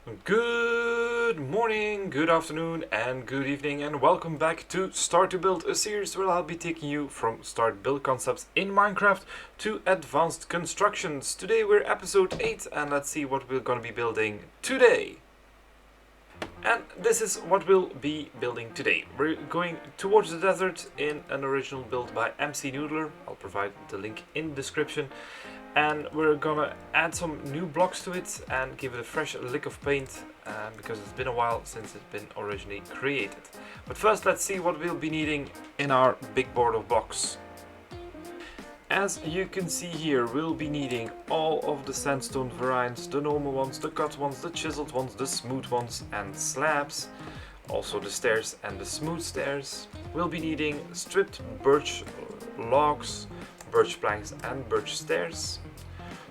Good morning, good afternoon, and good evening, and welcome back to Start to Build, a series where I'll be taking you from start build concepts in Minecraft to advanced constructions. Today we're episode 8, and let's see what we're going to be building today. And this is what we'll be building today. We're going towards the desert in an original build by MC Noodler. I'll provide the link in the description. And we're gonna add some new blocks to it and give it a fresh lick of paint because it's been a while since it's been originally created. But first, let's see what we'll be needing in our big board of blocks. As you can see here, we'll be needing all of the sandstone variants, the normal ones, the cut ones, the chiseled ones, the smooth ones, and slabs. Also the stairs and the smooth stairs. We'll be needing stripped birch logs, birch planks and birch stairs,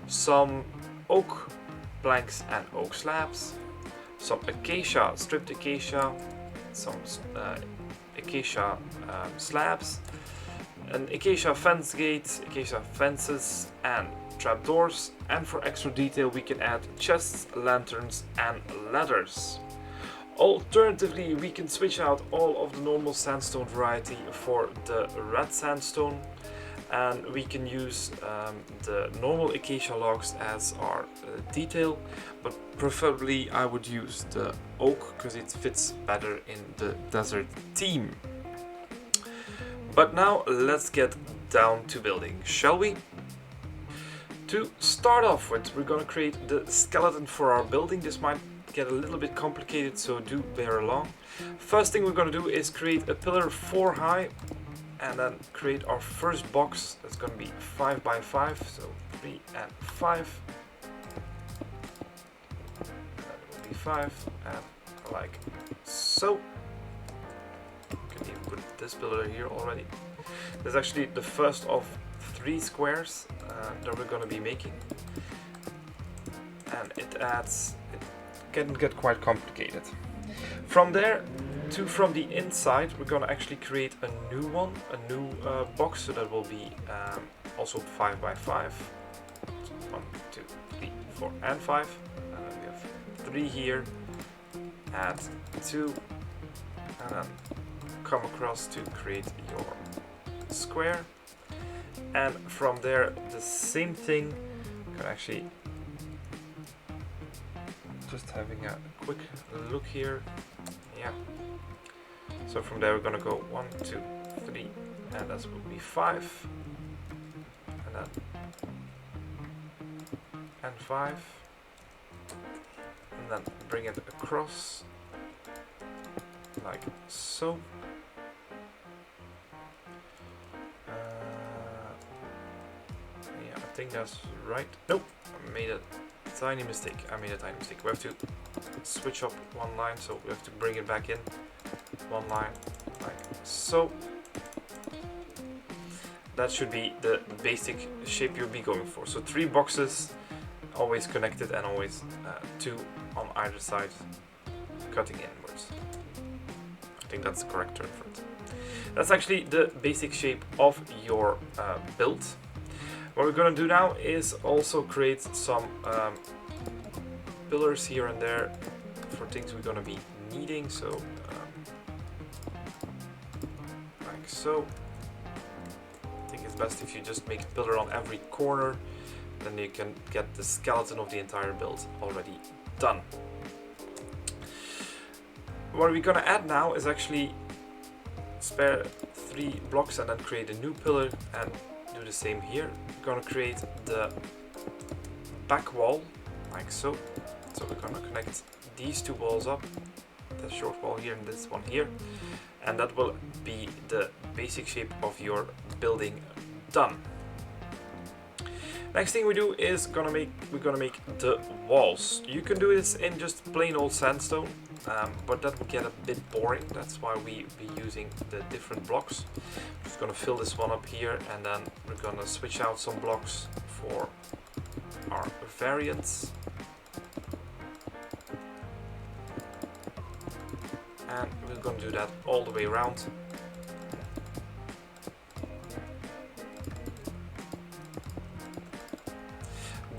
some oak planks and oak slabs, some acacia, stripped acacia, some acacia slabs, an acacia fence gate, acacia fences and trapdoors, and for extra detail we can add chests, lanterns and ladders. Alternatively, we can switch out all of the normal sandstone variety for the red sandstone, and we can use the normal acacia logs as our detail, but preferably I would use the oak because it fits better in the desert theme. But now let's get down to building, shall we? To start off with, we're gonna create the skeleton for our building. This might get a little bit complicated, so do bear along. First thing we're gonna do is create a pillar 4 high, and then create our first box. That's going to be 5 by 5, so 3 and 5. That will be 5, and like so. Can even put this pillar here already. This is actually the first of 3 squares that we're going to be making, and it can get quite complicated. From there, from the inside, we're gonna actually create a new one, a new box, so that will be also 5 by 5. So 1, 2, 3, 4, and 5. And then we have 3 here, add 2, and then come across to create your square. And from there, the same thing. You can actually just having a quick look here. Yeah. So from there we're gonna go 1, 2, 3, and that will be 5, and then 5, and then bring it across like so. Yeah, I think that's right. Nope, I made a tiny mistake. We have to switch up one line, so we have to bring it back in one line like so. That should be the basic shape you'll be going for. So 3 boxes, always connected, and always 2 on either side, cutting inwards. I think that's the correct term for it. That's actually the basic shape of your build. What we're going to do now is also create some pillars here and there for things we're going to be needing. So like so. I think it's best if you just make a pillar on every corner, then you can get the skeleton of the entire build already done. What we're going to add now is actually spare 3 blocks and then create a new pillar and do the same here. We're going to create the back wall like so. So we're going to connect these 2 walls up, the short wall here and this one here, and that will be the basic shape of your building done. Next thing we do is we're gonna make the walls. You can do this in just plain old sandstone, but that would get a bit boring. That's why we be using the different blocks. I'm just gonna fill this one up here, and then we're gonna switch out some blocks for our variants. And we're going to do that all the way around.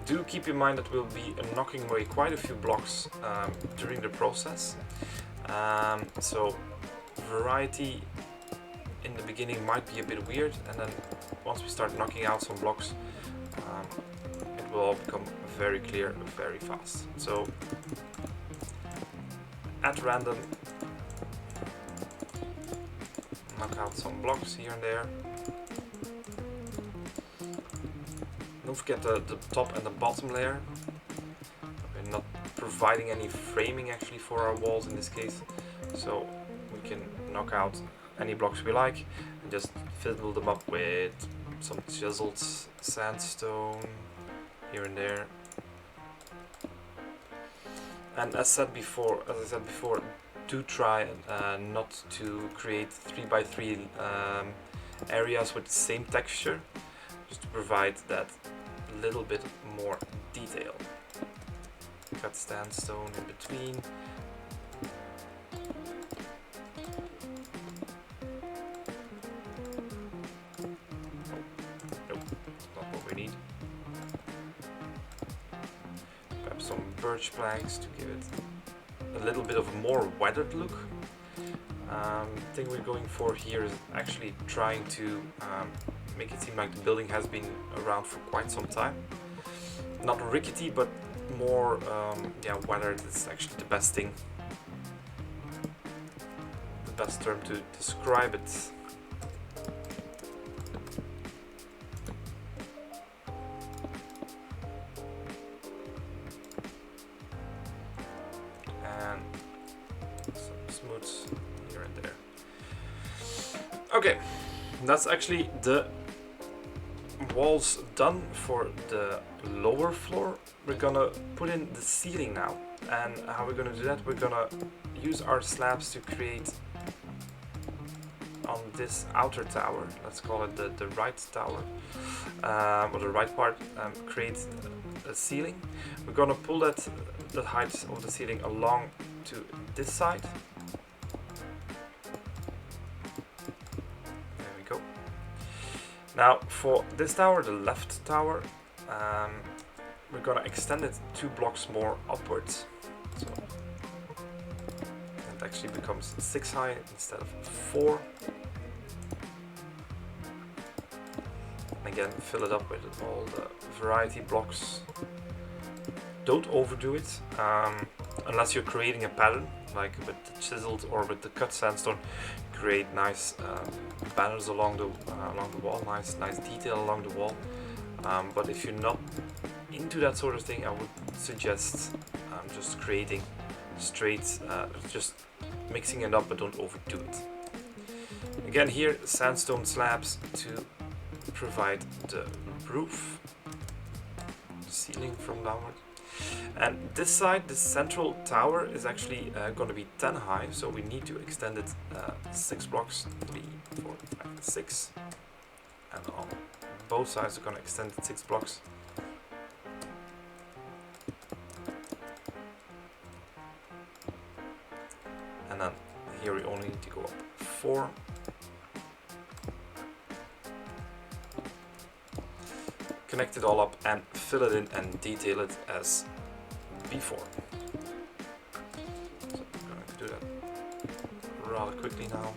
Do keep in mind that we'll be knocking away quite a few blocks during the process. So variety in the beginning might be a bit weird, and then once we start knocking out some blocks, it will all become very clear very fast. So at random, knock out some blocks here and there. Don't forget the top and the bottom layer. We're not providing any framing actually for our walls in this case, so we can knock out any blocks we like and just fiddle them up with some chiseled sandstone here and there. And as I said before, do try not to create 3x3 areas with the same texture, just to provide that little bit more detail. Cut sandstone in between. Nope, not what we need. Perhaps some birch planks to give it a little bit of a more weathered look. The thing we're going for here is actually trying to make it seem like the building has been around for quite some time. Not rickety, but more weathered is actually the best thing. The best term to describe it. And some smooths here and there. Okay, that's actually the walls done for the lower floor. We're gonna put in the ceiling now, and how we're gonna do that, we're gonna use our slabs to create on this outer tower, let's call it the right tower, or the right part, create a ceiling. We're gonna pull the height of the ceiling along to this side. Now for this tower, the left tower, we're gonna extend it 2 blocks more upwards. So it actually becomes 6 high instead of 4. And again, fill it up with all the variety blocks. Don't overdo it, unless you're creating a pattern, like with the chiseled or with the cut sandstone. Create nice banners along the wall, nice detail along the wall. But if you're not into that sort of thing, I would suggest just creating straight, just mixing it up, but don't overdo it. Again, here sandstone slabs to provide the roof, the ceiling from downward. And this side, this central tower, is actually going to be 10 high, so we need to extend it 6 blocks, 3, 4, 5, 6. And on both sides we're going to extend it 6 blocks. And then here we only need to go up 4. Connect it all up and fill it in and detail it as before. So I'm going to do that rather quickly now.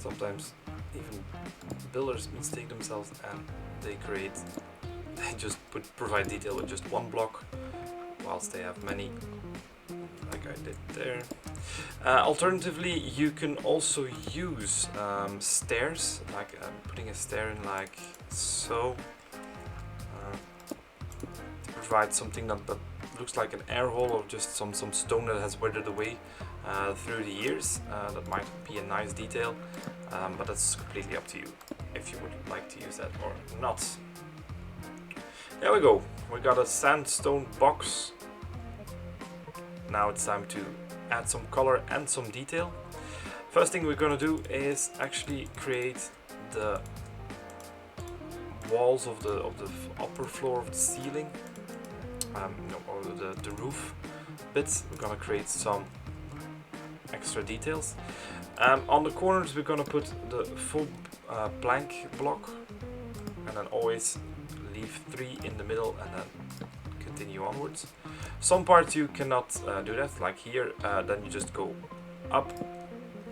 Sometimes even builders mistake themselves and they just provide detail with just one block, whilst they have many. Like I did there. Alternatively, you can also use stairs, like putting a stair in like so, to provide something that looks like an air hole or just some stone that has weathered away through the years. That might be a nice detail, but that's completely up to you if you would like to use that or not. There we go. We got a sandstone box. Now it's time to add some color and some detail. First thing we're gonna do is actually create the walls of the upper floor of the ceiling, or the roof bits. We're gonna create some extra details. On the corners we're gonna put the full blank block, and then always leave 3 in the middle and then continue onwards. Some parts you cannot do that, like here, then you just go up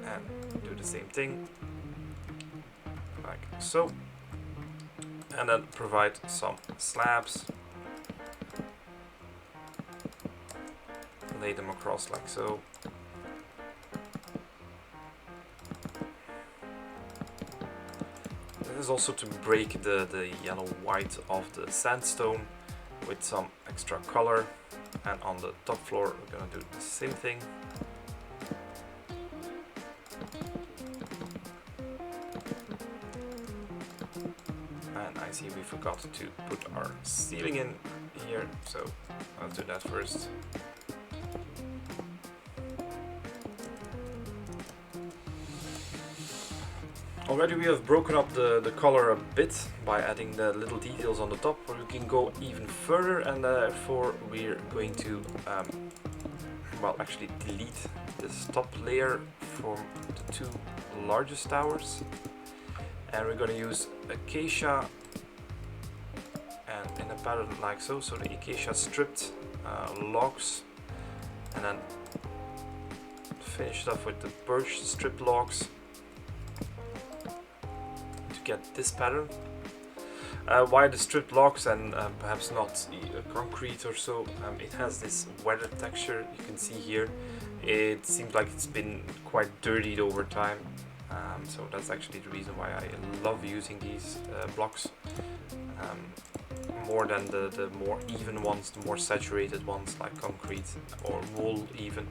and do the same thing, like so, and then provide some slabs, lay them across like so. This is also to break the yellow-white of the sandstone with some extra color. And on the top floor we're gonna do the same thing. And I see we forgot to put our ceiling in here, so let's do that first. Already we have broken up the color a bit by adding the little details on the top, but we can go even further, and therefore we're going to well, actually delete this top layer from the 2 largest towers, and we're going to use acacia and in a pattern like so, so the acacia stripped logs, and then finish it off with the birch strip logs to get this pattern. Why the strip logs and perhaps not concrete or so? It has this weathered texture you can see here. It seems like it's been quite dirtied over time, so that's actually the reason why I love using these blocks more than the more even ones, the more saturated ones like concrete or wool even.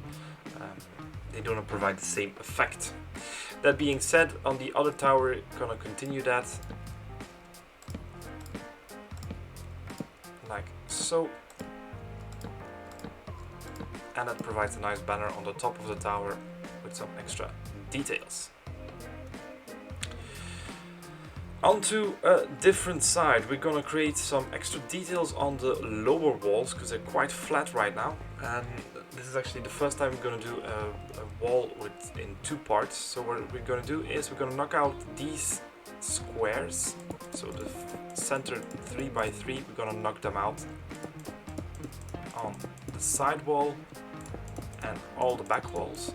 They don't provide the same effect. That being said, on the other tower, gonna continue that like so, and that provides a nice banner on the top of the tower with some extra details. Onto a different side, we're gonna create some extra details on the lower walls because they're quite flat right now, and this is actually the first time we're gonna do a wall in 2 parts. So what we're gonna do is we're gonna knock out these squares, so the center 3 by 3, we're gonna knock them out on the side wall and all the back walls.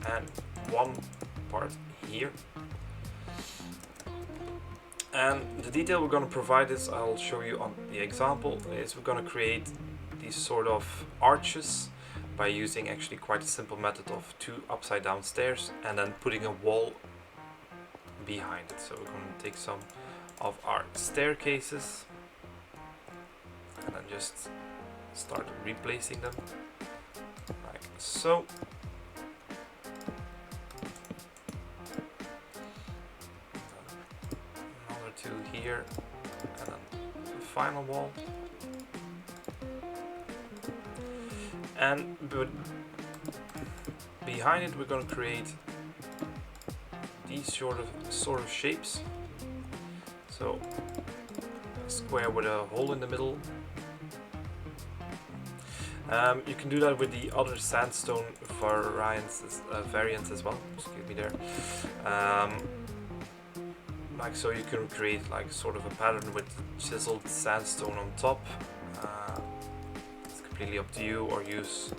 And 1 part here. And the detail we're going to provide is, I'll show you on the example, is we're going to create these sort of arches by using actually quite a simple method of 2 upside down stairs and then putting a wall behind it. So we're going to take some of our staircases and then just start replacing them like so. Another 2 here, and then the final wall. And behind it we're going to create these sort of shapes. So a square with a hole in the middle. You can do that with the other sandstone variants as well. Excuse me there. Like so, you can create like sort of a pattern with chiseled sandstone on top. It's completely up to you, or use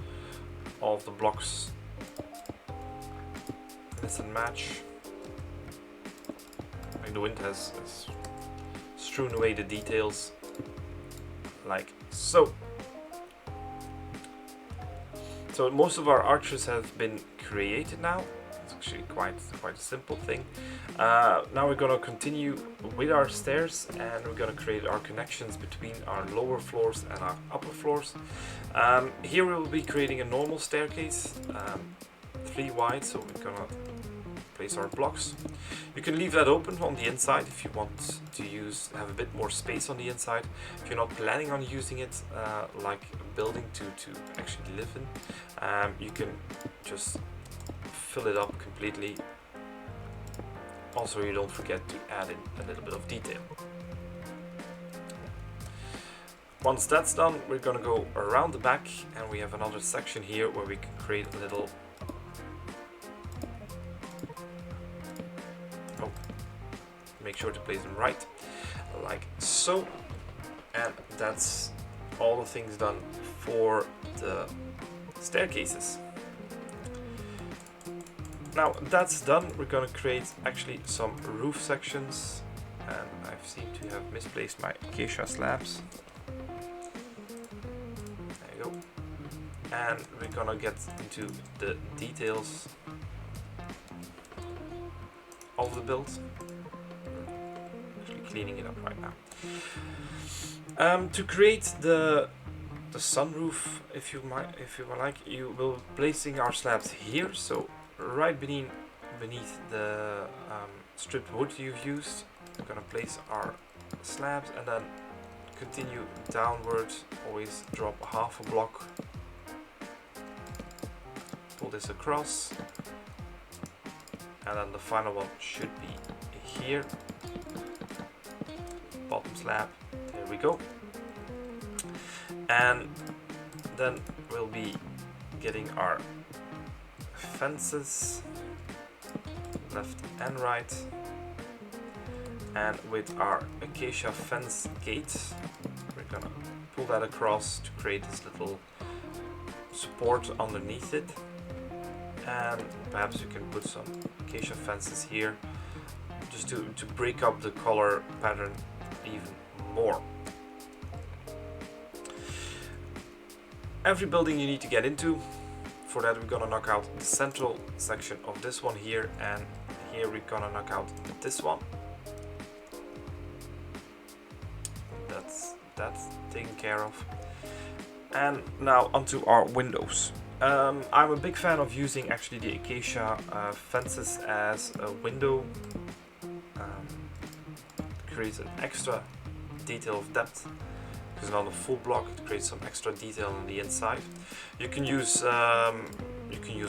all of the blocks mix and match. Like the wind has strewn away the details like so. So most of our arches have been created now. It's actually quite a simple thing. Now we're gonna continue with our stairs, and we're gonna create our connections between our lower floors and our upper floors. Here we will be creating a normal staircase, 3 wide, so we're gonna place our blocks. You can leave that open on the inside if you want to have a bit more space on the inside. If you're not planning on using it like a building to actually live in, you can just fill it up completely. Also, you don't forget to add in a little bit of detail. Once that's done, we're gonna go around the back, and we have another section here where we can create a little make sure to place them right, like so. And that's all the things done for the staircases. Now that's done, we're gonna create actually some roof sections, and I seem to have misplaced my acacia slabs. There you go. And we're gonna get into the details of the build. Cleaning it up right now. To create the sunroof, if you like, you will be placing our slabs here. So right beneath the stripped wood you've used, we're gonna place our slabs, and then continue downwards. Always drop half a block. Pull this across, and then the final one should be here. Bottom slab, there we go. And then we'll be getting our fences left and right, and with our acacia fence gates, we're gonna pull that across to create this little support underneath it. And perhaps you can put some acacia fences here just to break up the color pattern even more. Every building you need to get into. For that, we're gonna knock out the central section of this one here, and here we're gonna knock out this one. That's taken care of. And now onto our windows. I'm a big fan of using actually the acacia fences as a window. Creates an extra detail of depth, because on the full block it creates some extra detail on the inside. You can use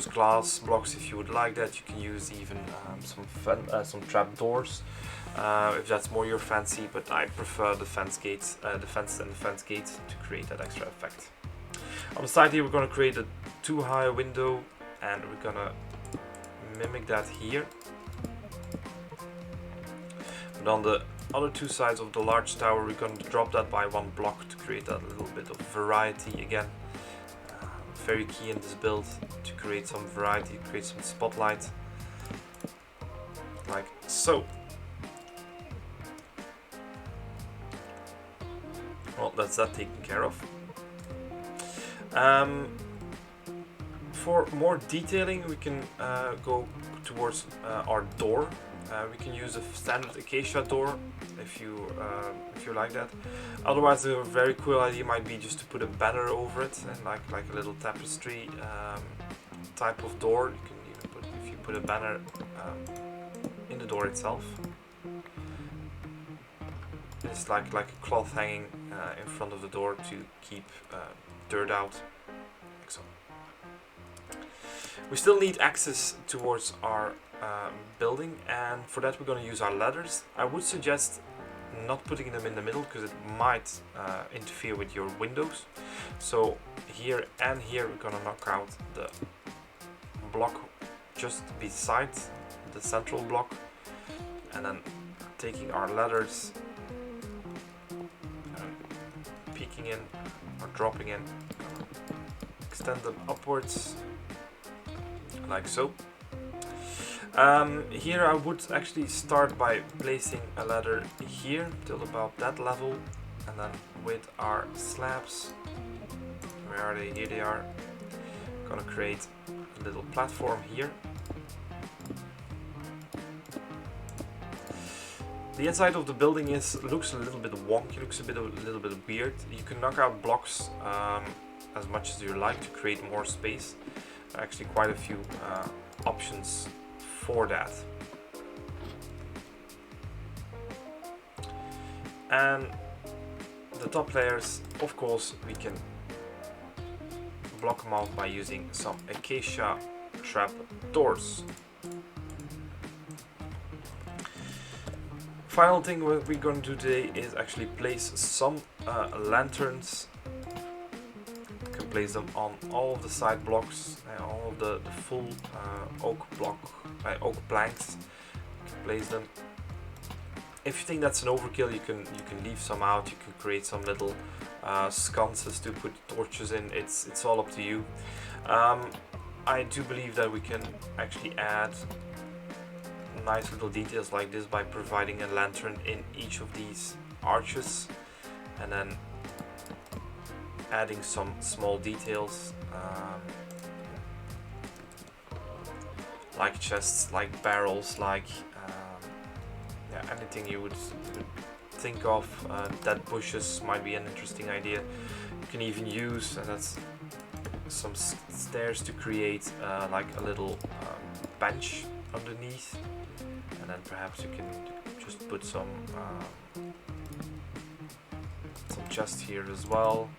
glass blocks if you would like that. You can use even some trap doors if that's more your fancy, but I prefer the fence gates, the fence and the fence gate to create that extra effect. On the side here we're going to create a too high window, and we're going to mimic that here. And on the other 2 sides of the large tower, we're going to drop that by 1 block to create that little bit of variety again. Very key in this build to create some variety, create some spotlight, like so. Well, that's that taken care of. For more detailing, we can go towards our door. We can use a standard acacia door if you like that. Otherwise, a very cool idea might be just to put a banner over it, and like a little tapestry type of door. You can even if you put a banner in the door itself. It's like a cloth hanging in front of the door to keep dirt out, like so. We still need access towards our building, and for that we're going to use our ladders. I would suggest not putting them in the middle, because it might interfere with your windows. So here and here we're going to knock out the block just beside the central block, and then taking our ladders, peeking in or dropping in, extend them upwards like so. Here I would actually start by placing a ladder here till about that level, And then with our slabs, where are they? Here they are. Gonna create a little platform here. The inside of the building looks a little bit wonky, looks a little bit weird. You can knock out blocks as much as you like to create more space. There are actually quite a few options for that. And the top layers, of course, we can block them off by using some acacia trap doors. Final thing what we're going to do today is actually place some lanterns. You can place them on all of the side blocks, all of the full oak planks. You can place them. If you think that's an overkill, you can leave some out. You can create some little sconces to put torches in. It's all up to you. I do believe that we can actually add nice little details like this by providing a lantern in each of these arches, and then adding some small details like chests, like barrels, like anything you would think of. Dead bushes might be an interesting idea. You can even use that's some stairs to create like a little bench underneath, and then perhaps you can just put some chests here as well,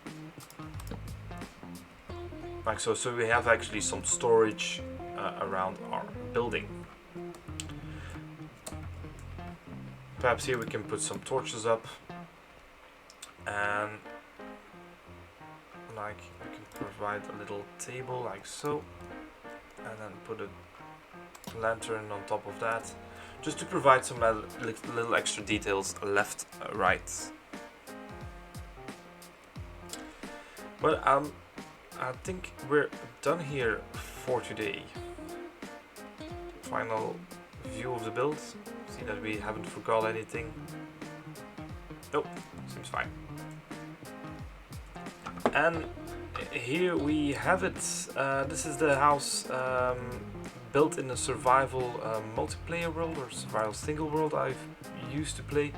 like so. So we have actually some storage around our building. Perhaps here we can put some torches up, and like we can provide a little table like so, and then put a lantern on top of that, just to provide some little extra details left, right. But I think we're done here for today. Final view of the build. See that we haven't forgot anything. Nope, seems fine. And here we have it. This is the house built in a survival multiplayer world, or survival single world I've used to play.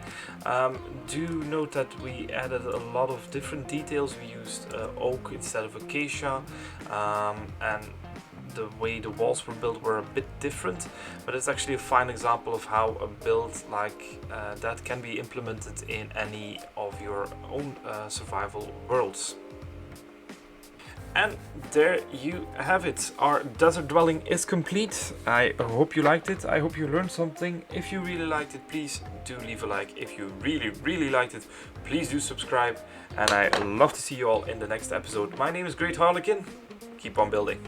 Do note that we added a lot of different details. We used oak instead of acacia, and the way the walls were built were a bit different, but it's actually a fine example of how a build like that can be implemented in any of your own survival worlds. And there you have it. Our desert dwelling is complete. I hope you liked it. I hope you learned something. If you really liked it, please do leave a like. If you really liked it, please do subscribe. And I love to see you all in the next episode. My name is Great Harlequin. Keep on building.